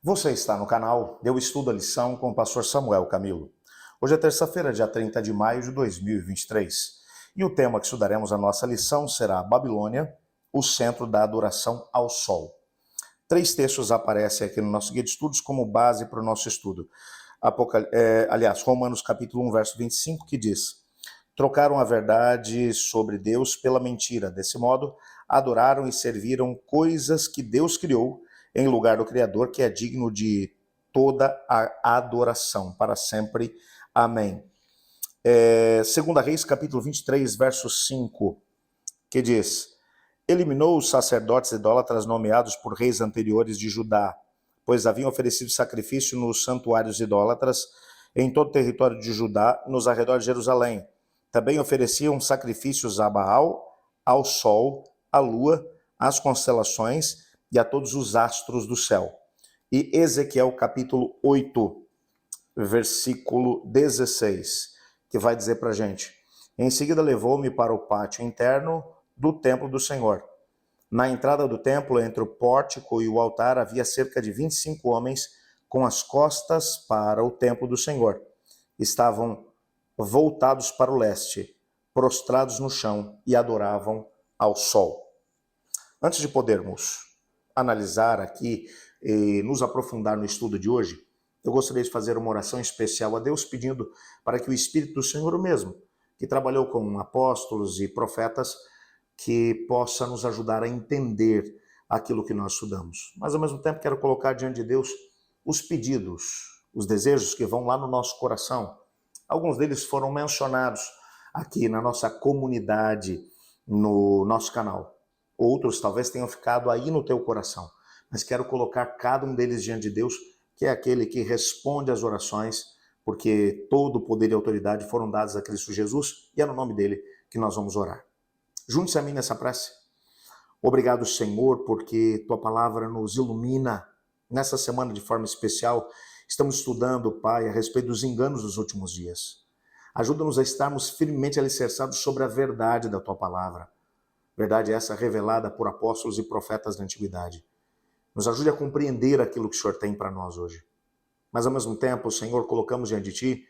Você está no canal Eu Estudo a Lição com o pastor Samuel Camilo. Hoje é terça-feira, dia 30 de maio de 2023. E o tema que estudaremos na nossa lição será a Babilônia, o centro da adoração ao sol. 3 textos aparecem aqui no nosso guia de estudos como base para o nosso estudo. Romanos capítulo 1, verso 25, que diz: trocaram a verdade sobre Deus pela mentira. Desse modo, adoraram e serviram coisas que Deus criou em lugar do Criador, que é digno de toda a adoração, para sempre. Amém. 2 Reis, capítulo 23, verso 5, que diz: eliminou os sacerdotes idólatras nomeados por reis anteriores de Judá, pois haviam oferecido sacrifício nos santuários idólatras em todo o território de Judá, nos arredores de Jerusalém. Também ofereciam sacrifícios a Baal, ao sol, à lua, às constelações e a todos os astros do céu. E Ezequiel capítulo 8, versículo 16, que vai dizer para a gente: em seguida levou-me para o pátio interno do templo do Senhor. Na entrada do templo, entre o pórtico e o altar, havia cerca de 25 homens com as costas para o templo do Senhor. Estavam voltados para o leste, prostrados no chão e adoravam ao sol. Antes de podermos analisar aqui e nos aprofundar no estudo de hoje, eu gostaria de fazer uma oração especial a Deus, pedindo para que o Espírito do Senhor mesmo, que trabalhou com apóstolos e profetas, que possa nos ajudar a entender aquilo que nós estudamos. Mas, ao mesmo tempo, quero colocar diante de Deus os pedidos, os desejos que vão lá no nosso coração. Alguns deles foram mencionados aqui na nossa comunidade, no nosso canal. Outros talvez tenham ficado aí no teu coração. Mas quero colocar cada um deles diante de Deus, que é aquele que responde às orações, porque todo o poder e autoridade foram dados a Cristo Jesus, e é no nome dele que nós vamos orar. Junte-se a mim nessa prece. Obrigado, Senhor, porque tua palavra nos ilumina. Nessa semana, de forma especial, estamos estudando, Pai, a respeito dos enganos dos últimos dias. Ajuda-nos a estarmos firmemente alicerçados sobre a verdade da tua palavra. Verdade essa revelada por apóstolos e profetas da antiguidade. Nos ajude a compreender aquilo que o Senhor tem para nós hoje. Mas, ao mesmo tempo, Senhor, colocamos diante de ti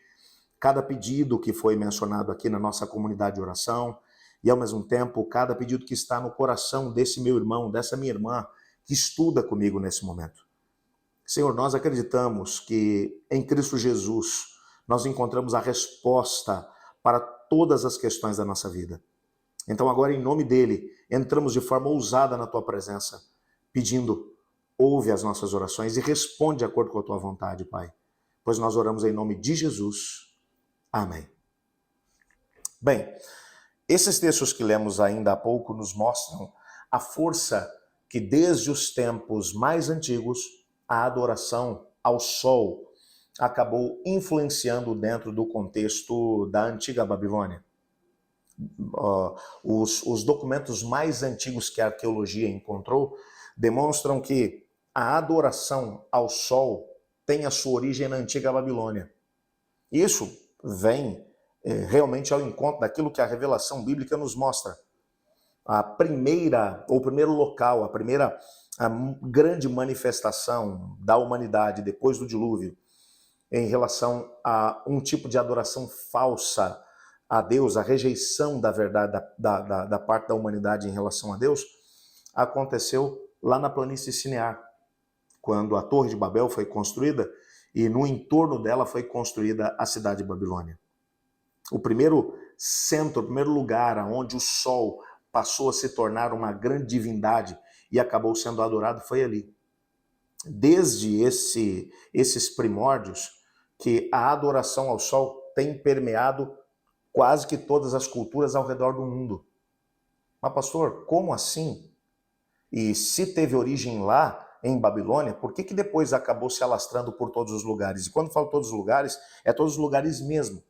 cada pedido que foi mencionado aqui na nossa comunidade de oração, e, ao mesmo tempo, cada pedido que está no coração desse meu irmão, dessa minha irmã, que estuda comigo nesse momento. Senhor, nós acreditamos que em Cristo Jesus nós encontramos a resposta para todas as questões da nossa vida. Então, agora, em nome dele, entramos de forma ousada na tua presença, pedindo: ouve as nossas orações e responde de acordo com a tua vontade, Pai. Pois nós oramos em nome de Jesus. Amém. Bem, esses textos que lemos ainda há pouco nos mostram a força que desde os tempos mais antigos a adoração ao sol acabou influenciando dentro do contexto da antiga Babilônia. Os documentos mais antigos que a arqueologia encontrou demonstram que a adoração ao sol tem a sua origem na antiga Babilônia. Isso vem realmente ao encontro daquilo que a revelação bíblica nos mostra. O primeiro local, a grande manifestação da humanidade depois do dilúvio em relação a um tipo de adoração falsa a Deus, a rejeição da verdade da parte da humanidade em relação a Deus, aconteceu lá na planície Sinear, quando a Torre de Babel foi construída e no entorno dela foi construída a cidade de Babilônia. O primeiro centro, o primeiro lugar onde o sol passou a se tornar uma grande divindade e acabou sendo adorado foi ali. Desde esses primórdios que a adoração ao sol tem permeado quase que todas as culturas ao redor do mundo. Mas, pastor, como assim? E se teve origem lá, em Babilônia, por que depois acabou se alastrando por todos os lugares? E quando falo todos os lugares, é todos os lugares mesmo.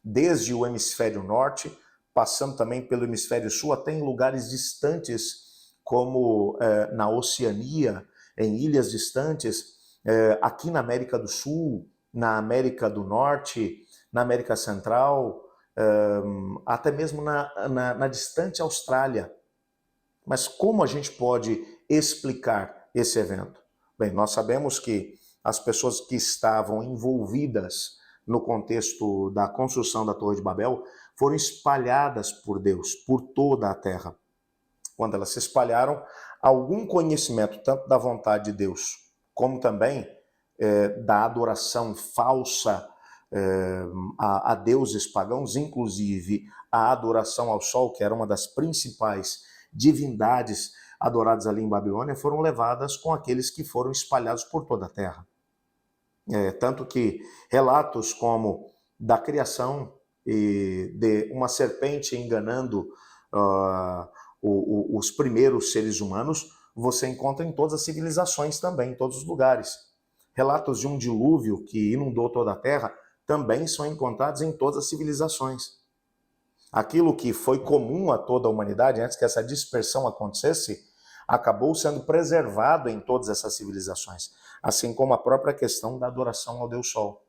Desde o hemisfério norte, passando também pelo hemisfério sul, até em lugares distantes, como na Oceania, em ilhas distantes, aqui na América do Sul, na América do Norte, na América Central, até mesmo na distante Austrália. Mas como a gente pode explicar esse evento? Bem, nós sabemos que as pessoas que estavam envolvidas no contexto da construção da Torre de Babel foram espalhadas por Deus, por toda a terra. Quando elas se espalharam, algum conhecimento, tanto da vontade de Deus, como também da adoração falsa a deuses pagãos, inclusive a adoração ao sol, que era uma das principais divindades adoradas ali em Babilônia, foram levadas com aqueles que foram espalhados por toda a terra. Tanto que relatos como da criação e de uma serpente enganando os primeiros seres humanos, você encontra em todas as civilizações também, em todos os lugares. Relatos de um dilúvio que inundou toda a terra também são encontrados em todas as civilizações. Aquilo que foi comum a toda a humanidade, antes que essa dispersão acontecesse, acabou sendo preservado em todas essas civilizações, assim como a própria questão da adoração ao Deus Sol.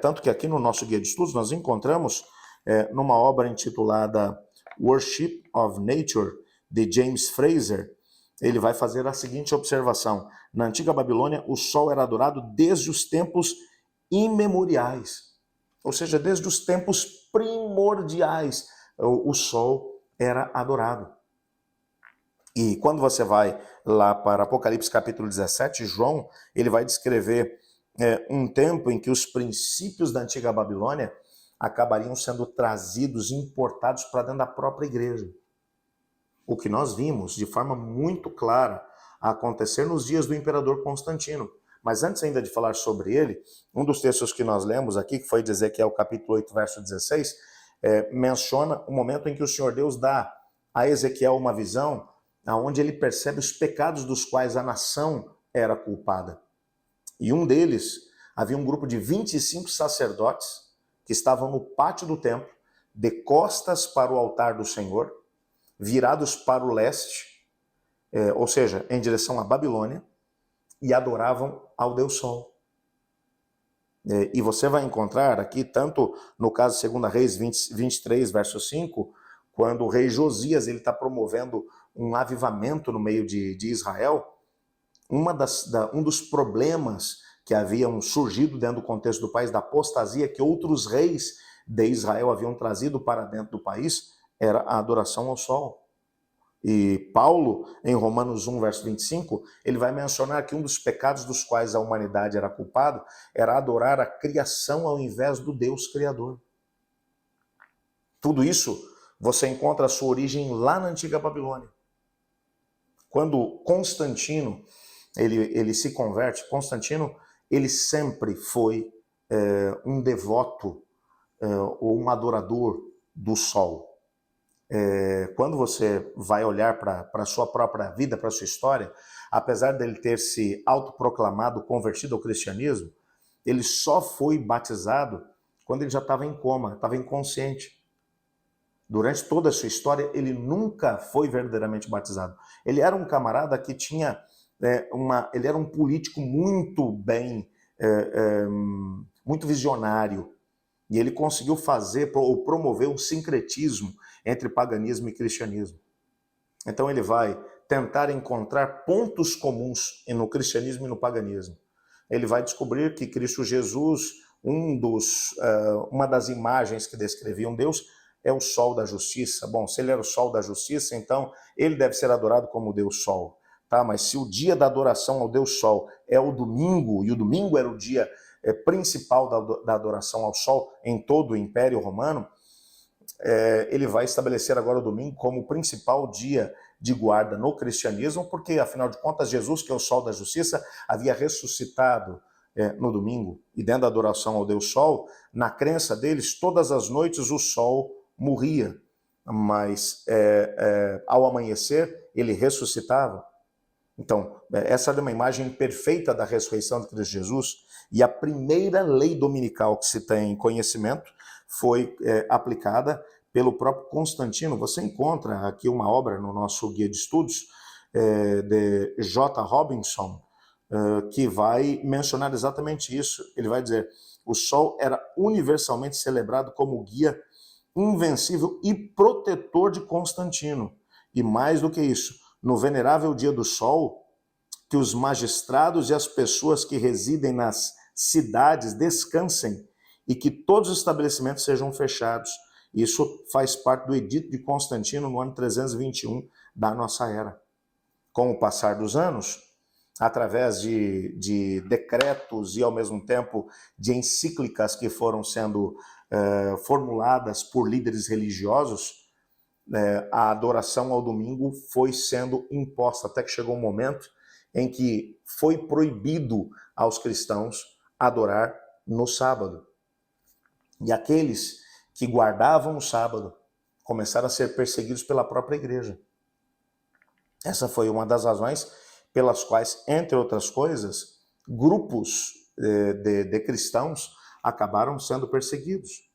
Tanto que aqui no nosso guia de estudos nós encontramos numa obra intitulada Worship of Nature, de James Fraser, ele vai fazer a seguinte observação: na antiga Babilônia, o sol era adorado desde os tempos imemoriais, ou seja, desde os tempos primordiais, o sol era adorado. E quando você vai lá para Apocalipse capítulo 17, João, ele vai descrever um tempo em que os princípios da antiga Babilônia acabariam sendo trazidos, importados para dentro da própria igreja. O que nós vimos de forma muito clara acontecer nos dias do imperador Constantino. Mas antes ainda de falar sobre ele, um dos textos que nós lemos aqui, que foi de Ezequiel capítulo 8, verso 16, menciona o momento em que o Senhor Deus dá a Ezequiel uma visão onde ele percebe os pecados dos quais a nação era culpada. E um deles, havia um grupo de 25 sacerdotes que estavam no pátio do templo, de costas para o altar do Senhor, virados para o leste, ou seja, em direção à Babilônia, e adoravam ao Deus Sol. E você vai encontrar aqui, tanto no caso de 2 Reis 23, verso 5, quando o rei Josias está promovendo um avivamento no meio de Israel, um dos problemas que haviam surgido dentro do contexto do país, da apostasia que outros reis de Israel haviam trazido para dentro do país, era a adoração ao sol. E Paulo, em Romanos 1, verso 25, ele vai mencionar que um dos pecados dos quais a humanidade era culpada era adorar a criação ao invés do Deus Criador. Tudo isso você encontra a sua origem lá na antiga Babilônia. Quando Constantino ele se converte, Constantino ele sempre foi um devoto ou um adorador do sol. Quando você vai olhar para a sua própria vida, para a sua história, apesar dele ter se autoproclamado convertido ao cristianismo, ele só foi batizado quando ele já estava em coma, estava inconsciente. Durante toda a sua história, ele nunca foi verdadeiramente batizado. Ele era um camarada que tinha ele era um político muito bem, muito visionário. E ele conseguiu fazer ou promover um sincretismo entre paganismo e cristianismo. Então ele vai tentar encontrar pontos comuns no cristianismo e no paganismo. Ele vai descobrir que Cristo Jesus, uma das imagens que descreviam Deus, é o sol da justiça. Bom, se ele era o sol da justiça, então ele deve ser adorado como o Deus Sol. Tá? Mas se o dia da adoração ao Deus Sol é o domingo, e o domingo era o dia principal da adoração ao sol em todo o Império Romano, ele vai estabelecer agora o domingo como o principal dia de guarda no cristianismo, porque, afinal de contas, Jesus, que é o sol da justiça, havia ressuscitado no domingo. E dentro da adoração ao Deus Sol, na crença deles, todas as noites o sol morria, mas ao amanhecer ele ressuscitava. Então, essa é uma imagem perfeita da ressurreição de Cristo Jesus, e a primeira lei dominical que se tem conhecimento foi aplicada pelo próprio Constantino. Você encontra aqui uma obra no nosso guia de estudos de J. Robinson, que vai mencionar exatamente isso. Ele vai dizer: o sol era universalmente celebrado como guia invencível e protetor de Constantino. E mais do que isso, no venerável dia do sol, que os magistrados e as pessoas que residem nas cidades descansem e que todos os estabelecimentos sejam fechados. Isso faz parte do Edito de Constantino no ano 321 da nossa era. Com o passar dos anos, através de decretos e, ao mesmo tempo, de encíclicas que foram sendo formuladas por líderes religiosos, a adoração ao domingo foi sendo imposta, até que chegou um momento em que foi proibido aos cristãos adorar no sábado. E aqueles que guardavam o sábado começaram a ser perseguidos pela própria igreja. Essa foi uma das razões pelas quais, entre outras coisas, grupos de cristãos acabaram sendo perseguidos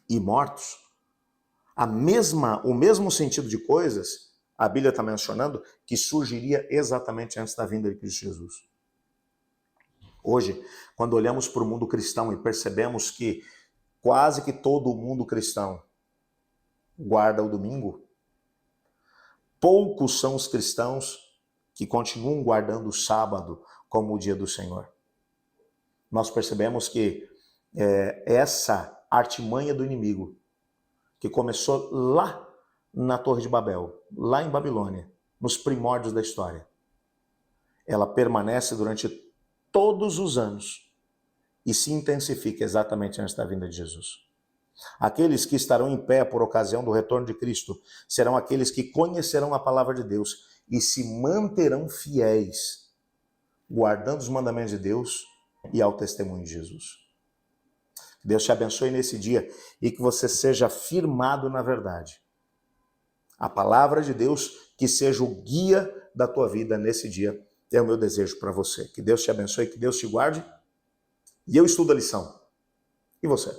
e mortos. O mesmo sentido de coisas, a Bíblia está mencionando, que surgiria exatamente antes da vinda de Cristo Jesus. Hoje, quando olhamos para o mundo cristão e percebemos que quase que todo o mundo cristão guarda o domingo, poucos são os cristãos que continuam guardando o sábado como o dia do Senhor. Nós percebemos que essa artimanha do inimigo, que começou lá na Torre de Babel, lá em Babilônia, nos primórdios da história, ela permanece durante todos os anos e se intensifica exatamente antes da vinda de Jesus. Aqueles que estarão em pé por ocasião do retorno de Cristo serão aqueles que conhecerão a palavra de Deus e se manterão fiéis, guardando os mandamentos de Deus e ao testemunho de Jesus. Que Deus te abençoe nesse dia e que você seja firmado na verdade. A palavra de Deus que seja o guia da tua vida nesse dia é o meu desejo para você. Que Deus te abençoe, que Deus te guarde. E eu estudo a lição. E você?